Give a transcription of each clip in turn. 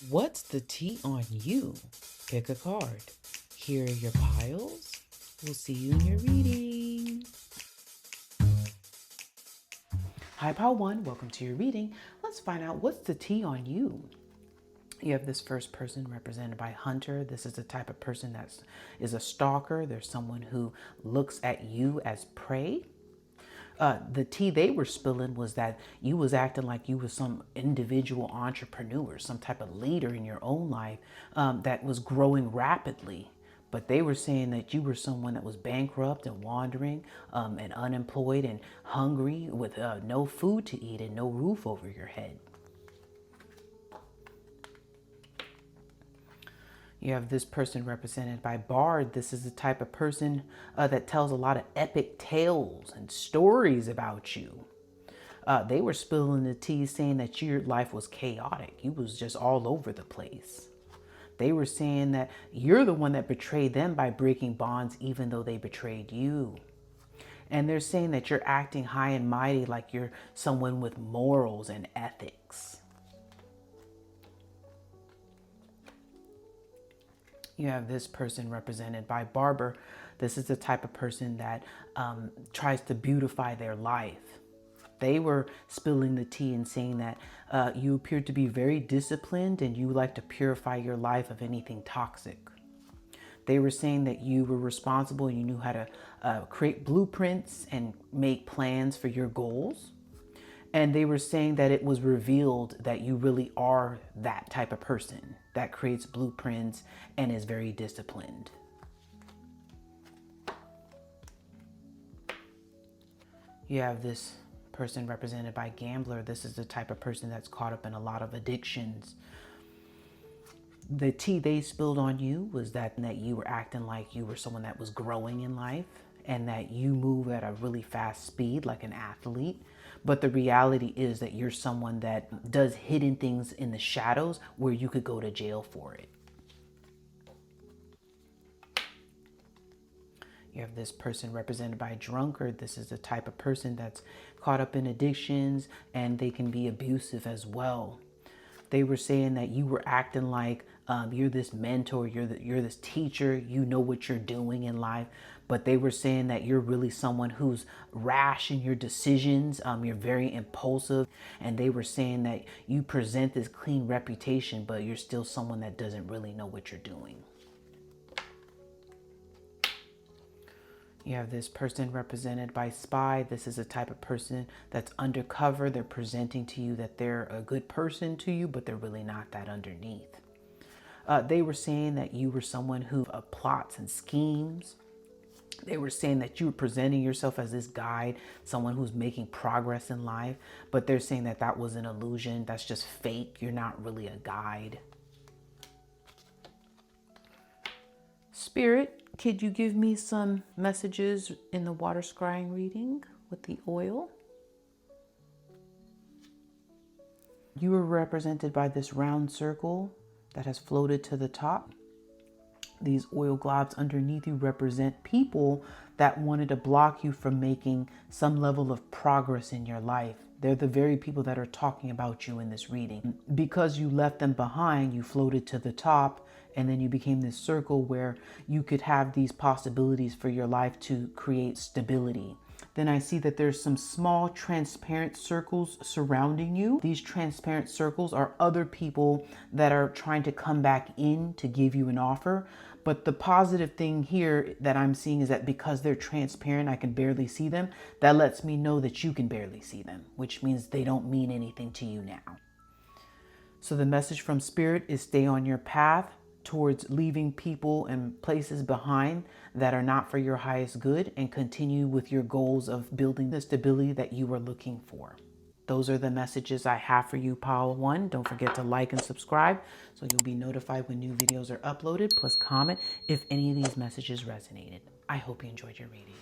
What's the tea on you? Pick a card. Here are your piles. We'll see you in your reading. Hi, Pile 1. Welcome to your reading. Let's find out what's the tea on you. You have this first person represented by Hunter. This is the type of person that is a stalker. There's someone who looks at you as prey. The tea they were spilling was that you was acting like you was some individual entrepreneur, some type of leader in your own life that was growing rapidly. But they were saying that you were someone that was bankrupt and wandering and unemployed and hungry with no food to eat and no roof over your head. You have this person represented by Bard. This is the type of person that tells a lot of epic tales and stories about you. They were spilling the tea saying that your life was chaotic. You was just all over the place. They were saying that you're the one that betrayed them by breaking bonds even though they betrayed you. And they're saying that you're acting high and mighty like you're someone with morals and ethics. You have this person represented by Barber. This is the type of person that tries to beautify their life. They were spilling the tea and saying that you appear to be very disciplined and you like to purify your life of anything toxic. They were saying that you were responsible and you knew how to create blueprints and make plans for your goals. And they were saying that it was revealed that you really are that type of person that creates blueprints and is very disciplined. You have this person represented by Gambler. This is the type of person that's caught up in a lot of addictions. The tea they spilled on you was that you were acting like you were someone that was growing in life and that you move at a really fast speed like an athlete. But the reality is that you're someone that does hidden things in the shadows where you could go to jail for it. You have this person represented by Drunkard. This is the type of person that's caught up in addictions and they can be abusive as well. They were saying that you were acting like you're this mentor, you're this teacher, you know what you're doing in life. But they were saying that you're really someone who's rash in your decisions. You're very impulsive. And they were saying that you present this clean reputation, but you're still someone that doesn't really know what you're doing. You have this person represented by Spy. This is a type of person that's undercover. They're presenting to you that they're a good person to you, but they're really not that underneath. They were saying that you were someone who plots and schemes. They were saying that you were presenting yourself as this guide, someone who's making progress in life, but they're saying that that was an illusion. That's just fake. You're not really a guide. Spirit, could you give me some messages in the water scrying reading with the oil? You were represented by this round circle that has floated to the top. These oil globs underneath you represent people that wanted to block you from making some level of progress in your life. They're the very people that are talking about you in this reading. Because you left them behind, you floated to the top, and then you became this circle where you could have these possibilities for your life to create stability. Then I see that there's some small transparent circles surrounding you. These transparent circles are other people that are trying to come back in to give you an offer. But the positive thing here that I'm seeing is that because they're transparent, I can barely see them. That lets me know that you can barely see them, which means they don't mean anything to you now. So the message from Spirit is stay on your path towards leaving people and places behind that are not for your highest good and continue with your goals of building the stability that you are looking for. Those are the messages I have for you, Pile 1. Don't forget to like and subscribe so you'll be notified when new videos are uploaded, plus comment if any of these messages resonated. I hope you enjoyed your reading.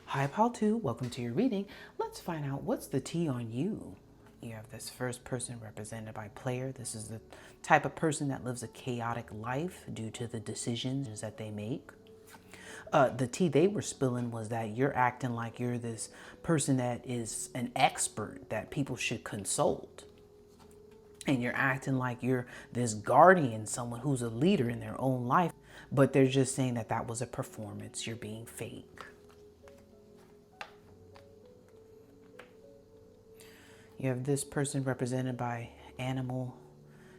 Hi, Pile 2. Welcome to your reading. Let's find out what's the tea on you. You have this first person represented by Player. This is the type of person that lives a chaotic life due to the decisions that they make. The tea they were spilling was that you're acting like you're this person that is an expert that people should consult. and you're acting like you're this guardian, someone who's a leader in their own life, but they're just saying that that was a performance. You're being fake. You have this person represented by animal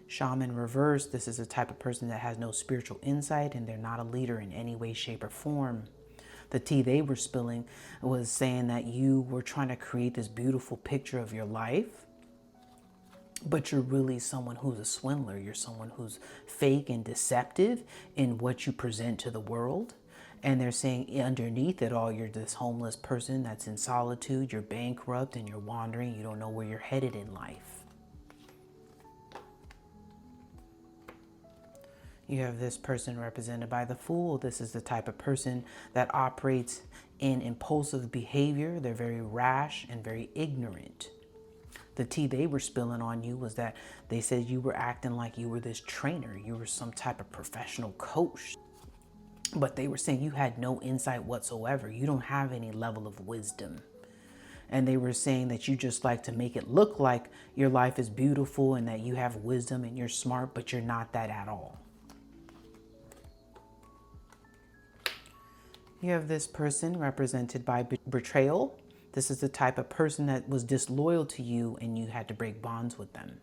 shaman reverse. This is a type of person that has no spiritual insight, and they're not a leader in any way, shape, or form. The tea they were spilling was saying that you were trying to create this beautiful picture of your life, but you're really someone who's a swindler. You're someone who's fake and deceptive in what you present to the world. And they're saying underneath it all, you're this homeless person that's in solitude, you're bankrupt, and you're wandering. You don't know where you're headed in life. You have this person represented by the Fool. This is the type of person that operates in impulsive behavior. They're very rash and very ignorant. The tea they were spilling on you was that they said you were acting like you were this trainer. You were some type of professional coach. But they were saying you had no insight whatsoever. You don't have any level of wisdom. And they were saying that you just like to make it look like your life is beautiful and that you have wisdom and you're smart, but you're not that at all. You have this person represented by betrayal. This is the type of person that was disloyal to you and you had to break bonds with them.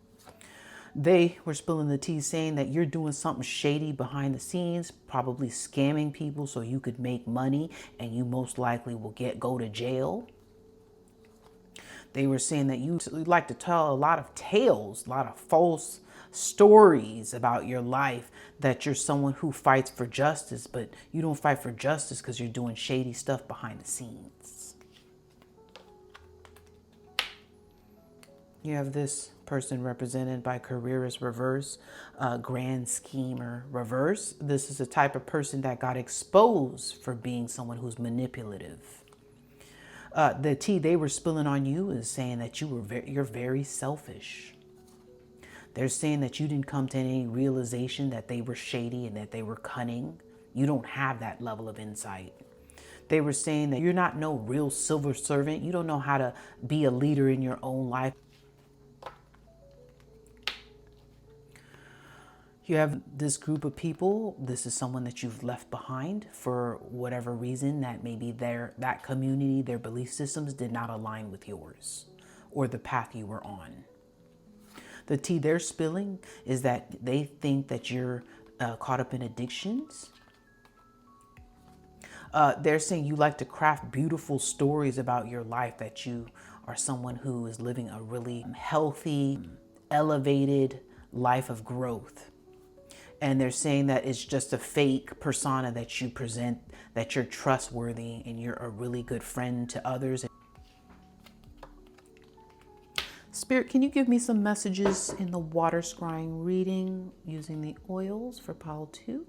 They were spilling the tea saying that you're doing something shady behind the scenes, probably scamming people so you could make money, and you most likely will go to jail. They were saying that you like to tell a lot of tales, a lot of false stories about your life, that you're someone who fights for justice, but you don't fight for justice because you're doing shady stuff behind the scenes. You have this person represented by careerist reverse, grand schemer reverse. This is a type of person that got exposed for being someone who's manipulative. The tea they were spilling on you is saying that you're very selfish. They're saying that you didn't come to any realization that they were shady and that they were cunning. You don't have that level of insight. They were saying that you're not no real civil servant. You don't know how to be a leader in your own life. You have this group of people. This is someone that you've left behind for whatever reason, that maybe that community, their belief systems did not align with yours or the path you were on. The tea they're spilling is that they think that you're caught up in addictions. They're saying you like to craft beautiful stories about your life, that you are someone who is living a really healthy, elevated life of growth. And they're saying that it's just a fake persona that you present, that you're trustworthy and you're a really good friend to others. Spirit, can you give me some messages in the water scrying reading using the oils for pile 2?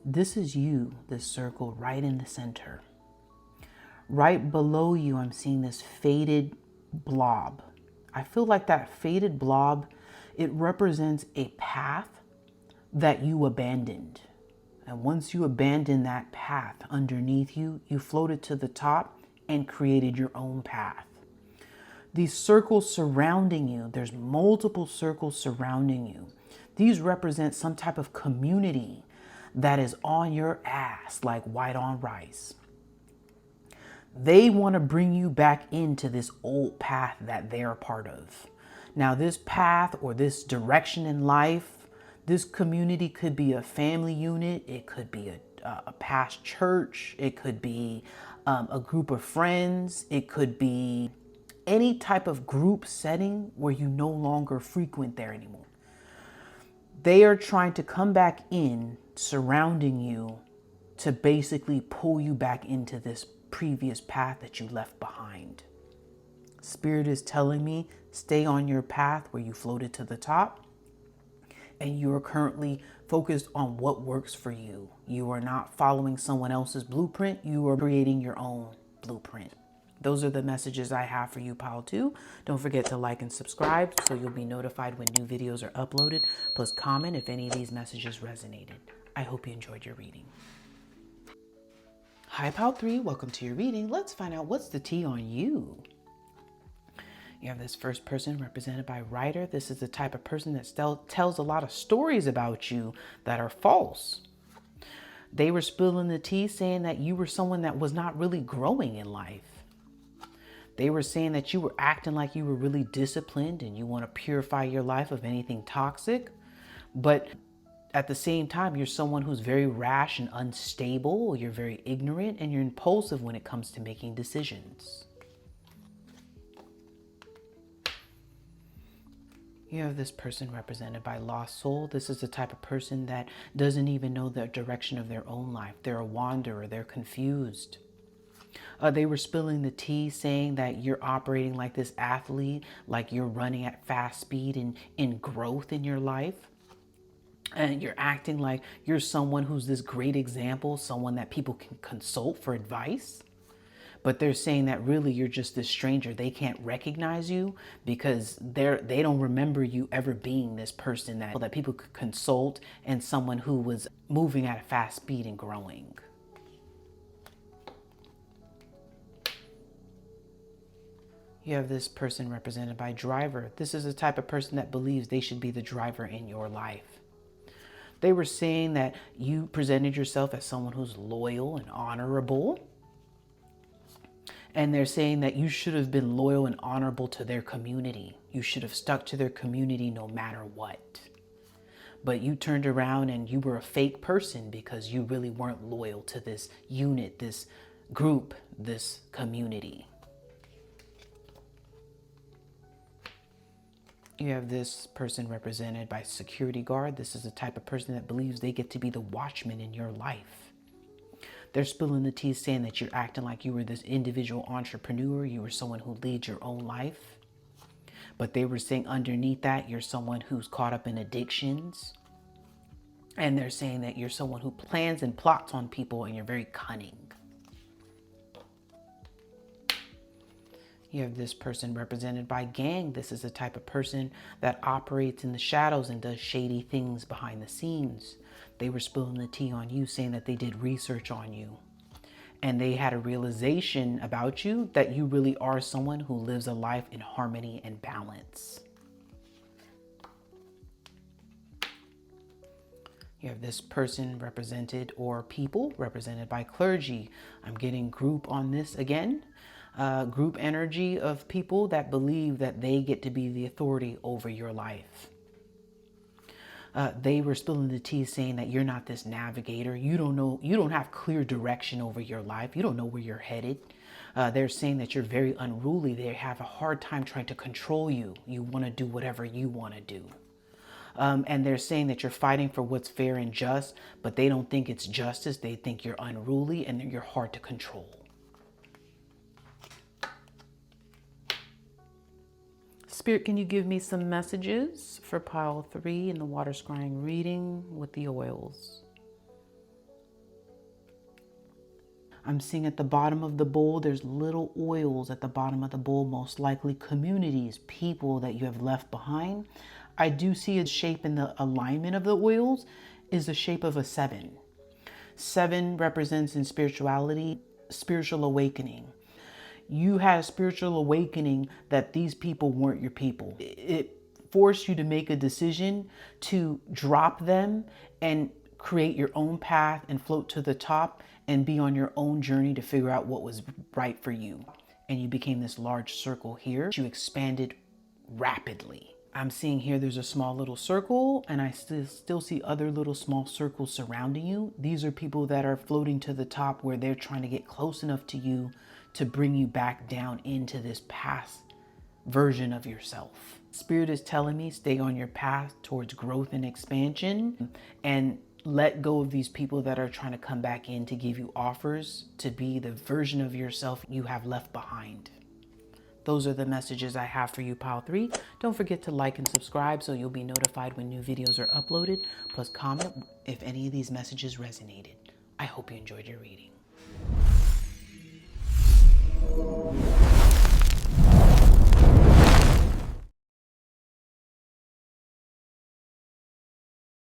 This is you, this circle right in the center. Right below you, I'm seeing this faded blob. I feel like that faded blob, it represents a path that you abandoned. And once you abandoned that path underneath you, you floated to the top and created your own path. These circles surrounding you, there's multiple circles surrounding you. These represent some type of community that is on your ass like white on rice. They want to bring you back into this old path that they're a part of. Now, this path or this direction in life, this community could be a family unit. It could be a past church. It could be a group of friends. It could be any type of group setting where you no longer frequent there anymore. They are trying to come back in, surrounding you, to basically pull you back into this previous path that you left behind. Spirit is telling me, stay on your path where you floated to the top, and you are currently focused on what works for you. You are not following someone else's blueprint. You are creating your own blueprint. Those are the messages I have for you, pile 2. Don't forget to like and subscribe so you'll be notified when new videos are uploaded. Plus comment if any of these messages resonated. I hope you enjoyed your reading. Hi, pile 3. Welcome to your reading. Let's find out what's the tea on you. You have this first person represented by writer. This is the type of person that still tells a lot of stories about you that are false. They were spilling the tea saying that you were someone that was not really growing in life. They were saying that you were acting like you were really disciplined and you want to purify your life of anything toxic. But at the same time, you're someone who's very rash and unstable. You're very ignorant and you're impulsive when it comes to making decisions. You have this person represented by lost soul. This is the type of person that doesn't even know the direction of their own life. They're a wanderer. They're confused. They were spilling the tea saying that you're operating like this athlete, like you're running at fast speed and in growth in your life. And you're acting like you're someone who's this great example, someone that people can consult for advice. But they're saying that really you're just this stranger. They can't recognize you because they don't remember you ever being this person that people could consult and someone who was moving at a fast speed and growing. You have this person represented by driver. This is the type of person that believes they should be the driver in your life. They were saying that you presented yourself as someone who's loyal and honorable. And they're saying that you should have been loyal and honorable to their community. You should have stuck to their community no matter what. But you turned around and you were a fake person because you really weren't loyal to this unit, this group, this community. You have this person represented by security guard. This is the type of person that believes they get to be the watchman in your life. They're spilling the tea saying that you're acting like you were this individual entrepreneur. You were someone who leads your own life. But they were saying underneath that, you're someone who's caught up in addictions. And they're saying that you're someone who plans and plots on people and you're very cunning. You have this person represented by gang. This is the type of person that operates in the shadows and does shady things behind the scenes. They were spilling the tea on you, saying that they did research on you. And they had a realization about you that you really are someone who lives a life in harmony and balance. You have this person represented, or people represented by clergy. I'm getting group on this again. Group energy of people that believe that they get to be the authority over your life. They were spilling the tea saying that you're not this navigator. You don't know, you don't have clear direction over your life. You don't know where you're headed. They're saying that you're very unruly. They have a hard time trying to control you. You want to do whatever you want to do. And they're saying that you're fighting for what's fair and just, but they don't think it's justice. They think you're unruly and you're hard to control. Spirit, can you give me some messages for pile 3 in the water scrying reading with the oils? I'm seeing at the bottom of the bowl, there's little oils at the bottom of the bowl, most likely communities, people that you have left behind. I do see a shape in the alignment of the oils is the shape of a 7. 7 represents in spirituality, spiritual awakening. You had a spiritual awakening that these people weren't your people. It forced you to make a decision to drop them and create your own path and float to the top and be on your own journey to figure out what was right for you. And you became this large circle here. You expanded rapidly. I'm seeing here there's a small little circle and I still see other little small circles surrounding you. These are people that are floating to the top where they're trying to get close enough to you to bring you back down into this past version of yourself. Spirit is telling me stay on your path towards growth and expansion and let go of these people that are trying to come back in to give you offers to be the version of yourself you have left behind. Those are the messages I have for you, pile 3. Don't forget to like and subscribe so you'll be notified when new videos are uploaded. Plus comment if any of these messages resonated. I hope you enjoyed your reading.